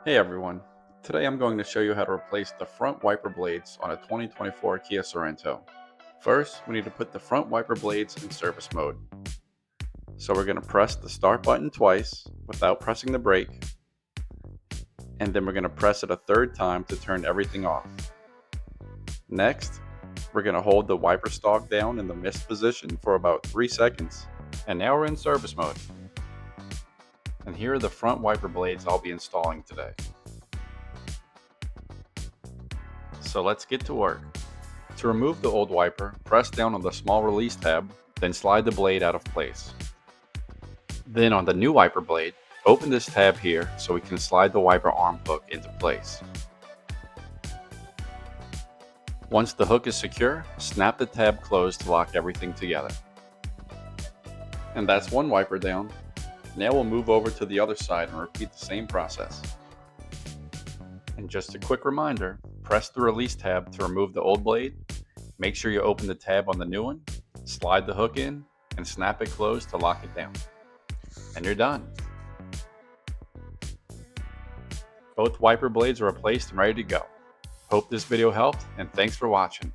Hey everyone, today I'm going to show you how to replace the front wiper blades on a 2024 Kia Sorento. First, we need to put the front wiper blades in service mode. So we're going to press the start button twice without pressing the brake, and then we're going to press it a third time to turn everything off. Next, we're going to hold the wiper stalk down in the mist position for about 3 seconds, and now we're in service mode. And here are the front wiper blades I'll be installing today. So let's get to work. To remove the old wiper, press down on the small release tab, then slide the blade out of place. Then on the new wiper blade, open this tab here so we can slide the wiper arm hook into place. Once the hook is secure, snap the tab closed to lock everything together. And that's one wiper down. Now we'll move over to the other side and repeat the same process. And just a quick reminder, press the release tab to remove the old blade. Make sure you open the tab on the new one, slide the hook in, and snap it closed to lock it down. And you're done. Both wiper blades are replaced and ready to go. Hope this video helped, and thanks for watching.